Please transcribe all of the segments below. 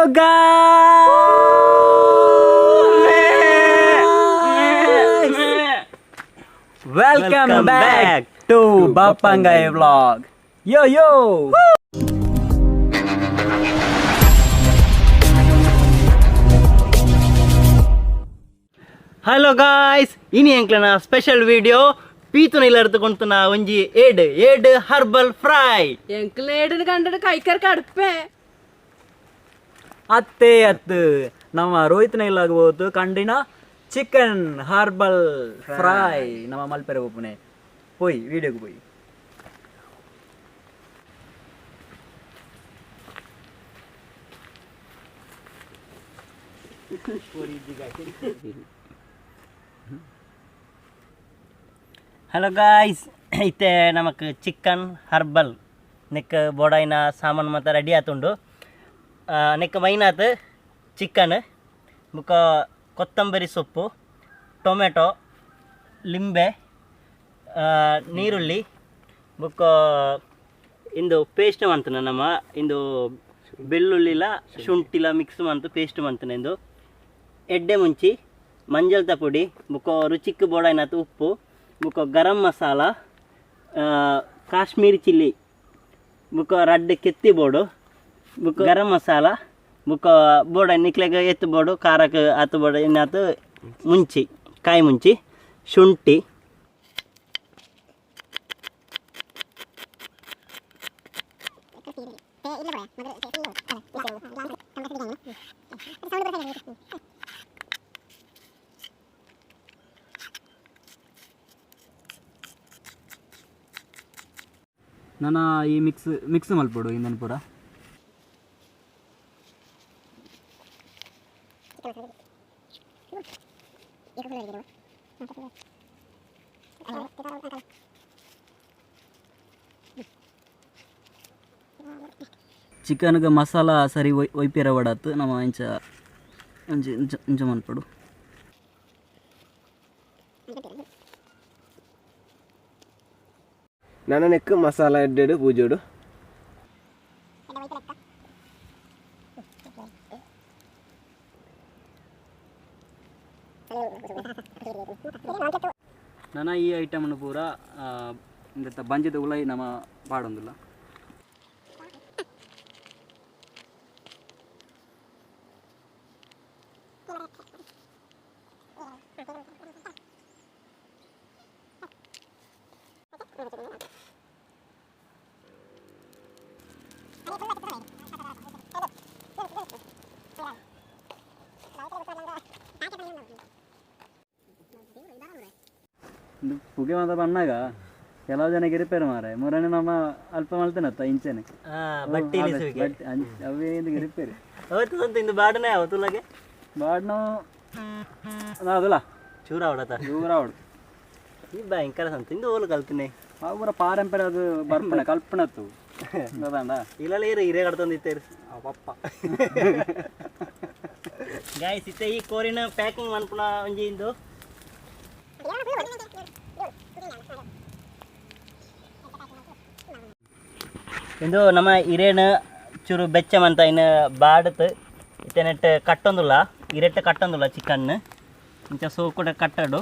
guys! Welcome back to bappangai vlog. Yo yo! Hello guys! Ini enklana special video. Pizza nila എടുത്തുകൊണ്ടുന്ന ಒಂಜಿ aid herbal fry ಎಂಕ್ಲೇಡನ ಕಂಡಡ ಕೈಕರ್ ಕಡಪೆ ಅತ್ತೆ ಅತ್ತು ನಮ್ಮ ರೋಹಿತ್ನ ಇಲ್ಲಾಗಬಹುದು ಕಂಡಿನ chicken herbal fry ನಮ್ಮ ಮಲ್ಪೆರೆ ಒಪ್ಪನೆ ಹೋಯ್ ವಿಡಿಯೋಗೆ ಹೋಯ್ ಹಲೋ ಗಾಯ್ಸ್ ಐತೆ ನಮಕ್ ಚಿಕನ್ ಹರ್ಬಲ್ ನೆಕ್ ಬೋಡಾಯಿನ ಸಾಮಾನು ಮತ್ತು ರೆಡಿ ಆತುಂಡು ನೆಕ್ ಮೈನಾತ್ ಚಿಕನ್ ಬುಕ್ಕ ಕೊತ್ತಂಬರಿ ಸೊಪ್ಪು ಟೊಮೆಟೊ ಲಿಂಬೆ ನೀರುಳ್ಳಿ ಬುಕ್ಕ ಇಂದು ಪೇಸ್ಟ್ ಮಂತನ ನಮ್ಮ ಇಂದು ಬೆಳ್ಳುಳ್ಳಿಲ ಶುಂಠಿಲ ಮಿಕ್ಸ್ ಮಂತು ಪೇಸ್ಟ್ ಮಂತನ ಇಂದು ಎಡ್ಡೆ ಮುಂಚಿ ಮಂಜಲ್ತ ಪುಡಿ ಬುಕ್ಕ ರುಚಿಕ್ ಬೋಡಾಯಿನಾತ್ ಉಪ್ಪು बुको गरम मसाला काश्मीरी चिल्ली बुको रड्ड केत्ती बोर्डु बुको गरम मसाला बुको बोर्ड निक्लेग एत्तु बोर्डु कारक आतु बोर्ड इन्नातु मुंची काई मुंची शुंठी ನನ್ನ ಈ ಮಿಕ್ಸ್ ಮಲ್ಪಡು ಇಂದನ್ ಪೂರ ಚಿಕನ್ಗೆ ಮಸಾಲ ಸರಿ ಒಯ್ಪೇರ ವಡಾತು ನಮ್ಮ ಇಂಚ ಇಂಚ ಮಲ್ಪಡು ನನ್ನ ನೆಕ್ ಮಸಾಲ ಎಡ್ಡೆಡು ಪೂಜೋಡು ನನ್ನ ಈ ಐಟಮನ್ನು ಪೂರ ಇಂಥ ಬಂಜದ ಉಲೈ ನಮ್ಮ ಪಾಡೊಂದಿಲ್ಲ ಪುಗೆ ಮಾತ್ರ ಬಣ್ಣಾಗ ಕೆಲವು ಜನಕ್ಕೆ ರಿಪೇರ್ ಮಾರೆ ಮೂರನೇ ನಮ್ಮ ಅಲ್ಪ ಮಲ್ತೇನತ್ತ ಇಂಚೆನೆ ಅವೇ ರಿಪೇರಿ ಅವತ್ತು ಬಾಡನೆ ಅವತ್ತುಲಾಗೆ ಬಾಡ್ನು ಅದಲ್ಲ ಚೂರ ಅವಡತ್ತ ಚೂರ ಅವಡು ಈ ಭಯಂಕರ ಸಂತ ಇಂದು ಓಲು ಕಲ್ತೀನಿ ಅವರ ಪಾರಂಪರ್ಯ ಅದು ಬರ್ಪಣೆ ಕಲ್ಪನತ್ತು ಅದಂಡ ಇಲ್ಲ ಹಿರೇ ಕಡ್ತಂದಿತ್ತೇರಿ ಪಪ್ಪ ಗಾಯ್ಸ್ ಇತ್ತೆ ಈ ಕೋರಿನ ಪ್ಯಾಕಿಂಗ್ ಮನ್ಪುನ ಒಂಜಿ ಇಂದು ಇಂದು ನಮ್ಮ ಹಿರೇನ ಚೂರು ಬೆಚ್ಚಮಂತ ಇನ್ನು ಬಾಡತ್ ಇತ್ತೆ ನೆಟ್ ಕಟ್ಟೊಂದುಲ್ಲ ಹಿರೆಟ್ಟು ಕಟ್ಟೊಂದುಲ್ಲ ಚಿಕನ್ ಇಂಚ ಸೋಕುಡ ಕಟ್ಟಡು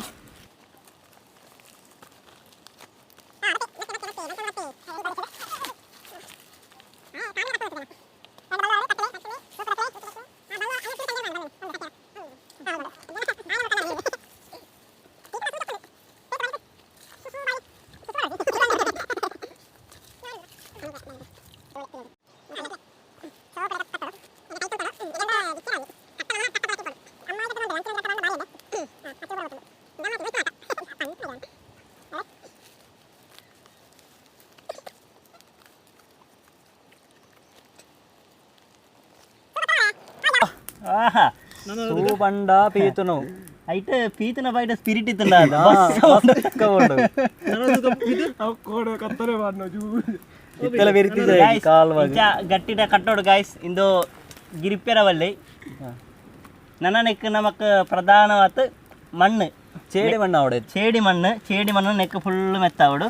ಬಂಡ ಪೀತನು ಐಟ್ ಪೀತನ ಬೈಟ ಸ್ಪಿರಿಟ್ ಇತ್ತಂಡ ಗಟ್ಟಿಟ ಕಟ್ಟೋಡು ಗಾಯ್ಸ್ ಇಂದು ಗಿರಿಪೆರವಲ್ಲಿ ನನ್ನ ನೆಕ್ ನಮಕ್ ಪ್ರಧಾನವಾದ ಮಣ್ಣು ಚೇಡಿ ಮಣ್ಣು ಅವಡೆ ಚೇಡಿ ಮಣ್ಣು ನೆಕ್ ಫುಲ್ ಮೆತ್ತಾವಡು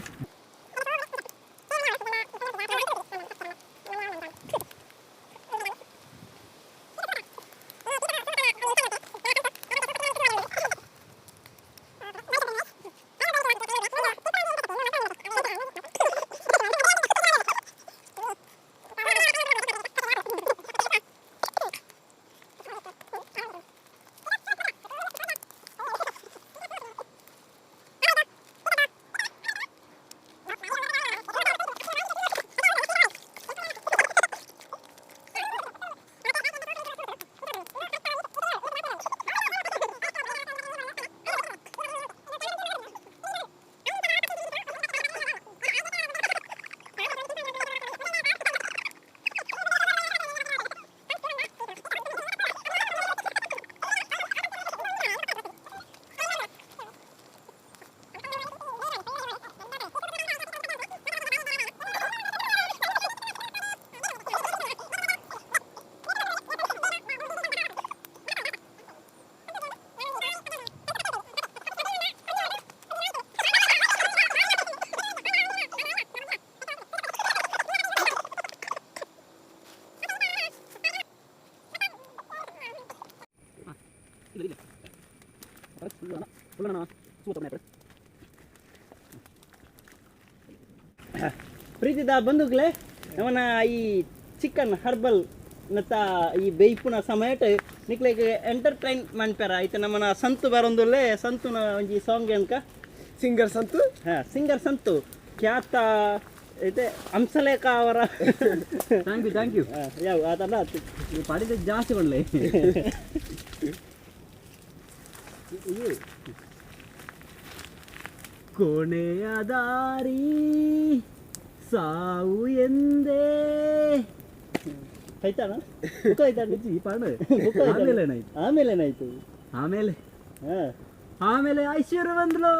ಪ್ರೀತಿದ ಬಂಧುಗಳೇ ನಮ್ಮನ ಈ ಚಿಕನ್ ಹರ್ಬಲ್ ನತ್ತ ಈ ಬೇಯ್ಪುನ ಸಮಯಟ್ ನಿಕ್ಲೆಗೆ ಎಂಟರ್ಟೈನ್ ಮನ್ಪೆರ ಐತೆ ನಮ್ಮನ ಸಂತು ಬರೊಂದುಲ್ಲೆ ಸಂತುನ ಒಂಜಿ ಸಾಂಗ್ ಅನ್ಕ ಸಿಂಗರ್ ಸಂತು ಸಿಂಗರ್ ಸಂತು ಖ್ಯಾತ ಐತೆ ಹಂಸಲೇಖ ಅವರ ಥ್ಯಾಂಕ್ ಯು ಯಾವ ಅದಲ್ಲ ಪಾಡಿದ ಜಾಸ್ತಿ ಒಳ್ಳೆ ಕೊನೆಯ ದಾರಿ ಸಾವು ಎಂದೇ ಆಯ್ತಾಣ ಆಮೇಲೆ ಏನಾಯ್ತು ಆಮೇಲೆ ಐಶ್ವರ್ಯ ಬಂದ್ಲು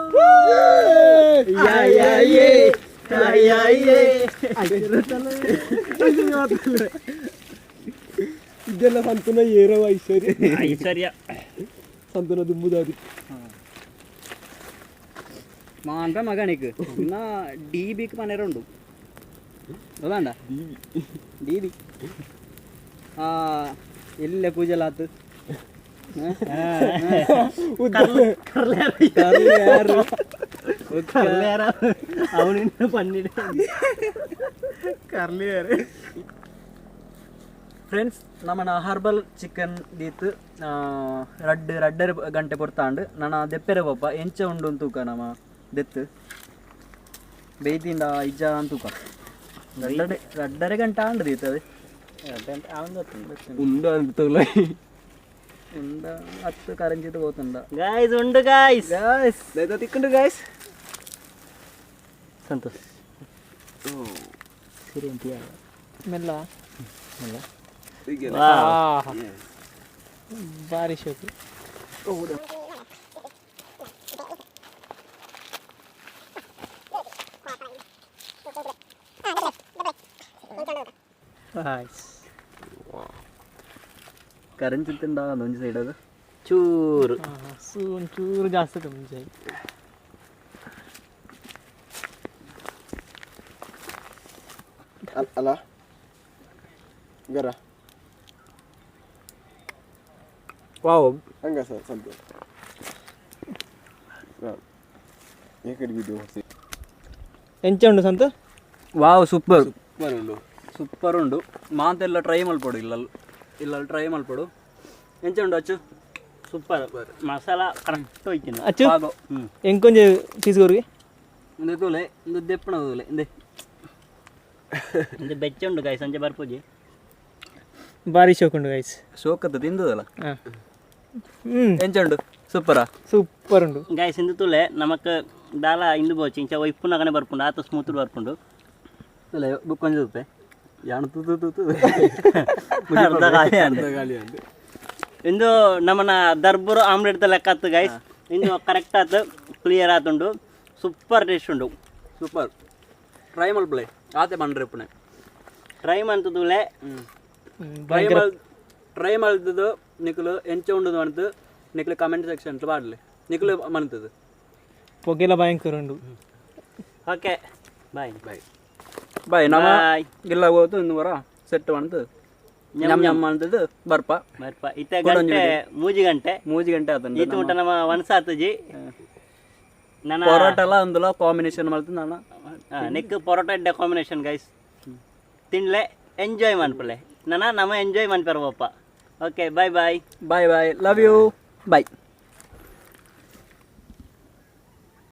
ಇದೆಲ್ಲ ಸಂತನ ಏರವ ಐಶ್ವರ್ಯ ಸಂತನ ದುಂಬುದಾದಿ ಮಾಂತ ಮಗನಿക്ക് എന്നാ DBക്ക് പനരുണ്ട് അതാണ്ട DB ಎಲ್ಲ ಕೂಜಲಾತು ಅವನಿಂದ ಪನ್ನಿಡ ಕರ್ಲಿಯಾರು ಫ್ರೆಂಡ್ಸ್ ನಮ್ಮನ ಹರ್ಬಲ್ ಚಿಕನ್ ದೀತು ರಡ್ಡರ ಗಂಟೆ ಪೊರ್ತಾಂಡು ನನ್ನ ದೆಪ್ಪೆರೆ ಪಪ್ಪ ಎಂಚ ಉಂಡು ತೂಕ ನಮ್ಮ ದೆತ್ತು ಬೇಯ್ದಿಂದ ಇಜ್ಜ ಅಂತೂಕ ರಡ್ಡರೆ ಗಂಟೆ ಆಂಡು ದೀತದೆ ಉಂಡ ಅಂತಲ್ಲ ಉಂಡ 10 ಕರಂಜಿട്ട് പോത്തുണ്ട ഗായ്സ് ഉണ്ട് ഗായ്സ് ദൈത തിക്കുണ്ട് ഗായ്സ് ಸಂತೋಷ್ ಸರಿ ಅಂತೀಯ ಮೆಲ್ಲ ಭಾರಿ ಶೋಕು കരഞ്ചിട്ടുണ്ടാകാൻ ഒന്ന് സൈഡ് അത് ചൂറ് ಚೂರು ಜಾಸ್ತಿ ಕಮ್ಮಿ ಅಲ್ಲ ಗರ ವಾವ್ ಹಂಗ ಸಂತು ಏಕಡಿ ವಿಡಿಯೋ ಎಂಚ ಉಂಡು ಸಂತ ವಾವ್ ಸೂಪರ್ ಬರುಂಡು ಸೂಪರ್ ಉಂಡು ಮಾಂತೆಲ್ಲ ಟ್ರೈ ಮಲ್ಪಡು ಇಲ್ಲ ಟ್ರೈ ಮಲ್ಪಡು ಎಂಚ ಉಂಡು ಅಚ್ಚು ಸೂಪರ್ ಮಸಾಲ ಕರೆಕ್ಟ್ ಹೋಯ್ತೀನಿ ಅಚ್ಚು ಎಂಕೊಂಜಿ ಪೀಸ್ ಕೊರ್ಗೆ ಒಂದು ತೂಲೆ ಒಂದು ದೆಪ್ಪಣ ತೂಲೆ ಇಂದೆ ಇಂದೆ ಬೆಚ್ಚ ಉಂಡು ಗಾಯ್ ಸಂಜೆ ಬರ್ಪೂಜಿ ಭಾರಿ ಶೋಕ್ ಉಂಡು ಗೈಸ್ ಶೋಕತ್ತು ತಿಂದದಲ್ಲ ಎಂಚ ಉಂಡು ಸೂಪರಾ ಸೂಪರ್ ಉಂಡು ಗಾಯ್ಸ್ ಇಂದು ತೂಲೆ ನಮಕ್ ದಾಲ ಇಂದು ಬೋಚಿ ಇಂಚ ಇಪ್ಪುನಗನೆ ಬರ್ಪುಂಡು ಆತ ಸ್ಮೂತ್ ಬರ್ಪುಂಡು ತೂಲೆ ಬುಕ್ಕೊಂಜ ರೂಪಾಯಿ ಯಾಣ ತೂತು ಅರ್ಧ ಖಾಲಿ ಅಂದು ಇಂದು ನಮ್ಮನ ದರ್ಬುರು ಆಮ್ಲೆಟ್ ಲೆಕ್ಕ ಆತು ಗೈಸ್ ಇಂದು ಕರೆಕ್ಟ್ ಆತು ಕ್ಲಿಯರ್ ಆತುಂಡು ಸೂಪರ್ ಟೇಸ್ಟ್ ಉಂಡು ಸೂಪರ್ ಟ್ರೈ ಮಲ್ಪಲೆ ಆತೆ ಬಂಡ್ರೆ ಪುಣೆ ಟ್ರೈ ಮಂತದೂಲೆ ಟ್ರೈ ಮಲ್ತದು ನಿಕ್ಲು ಎಂಚ ಉಂಡು ಅಂತ ನಿಕ್ಲು ಕಮೆಂಟ್ ಸೆಕ್ಷನ್ ಪಾಡ್ಲೆ ನಿಕ್ಲು ಮನ್ತದು ಪೊಗೆಲ ಭಯಂಕರ ಉಂಡು ಓಕೆ ಬಾಯ್ ನಮ್ಮ ಗಿಲ್ಲ ಹೋತು ಇನ್ನು ವರ ಸೆಟ್ ಬಂತು ñam ಅಂತದ್ದು ಬರ್ಪ ಇತ್ತೆ ಗಂಟೆ ಮೂಜಿ ಗಂಟೆ ಆತಂದು ಈತ ಊಟ ನಮ್ಮ ಒನ್ಸಾತುಜಿ ನನ್ನ ಪರೋಟ ಎಲ್ಲ ಒಂದಲ್ಲ ಕಾಂಬಿನೇಷನ್ ಮಾಡ್ತು ನಾನು ನೆಕ್ ಪರೋಟ ಇಡ್ಡೆ ಕಾಂಬಿನೇಷನ್ ಗೈಸ್ ತಿನ್ಲೆ ಎಂಜಾಯ್ ಮನ್ಪಲೆ ನಮ್ಮ ಎಂಜಾಯ್ ಮನ್ಪೆರ ಪಪ್ಪ okay bye love you bye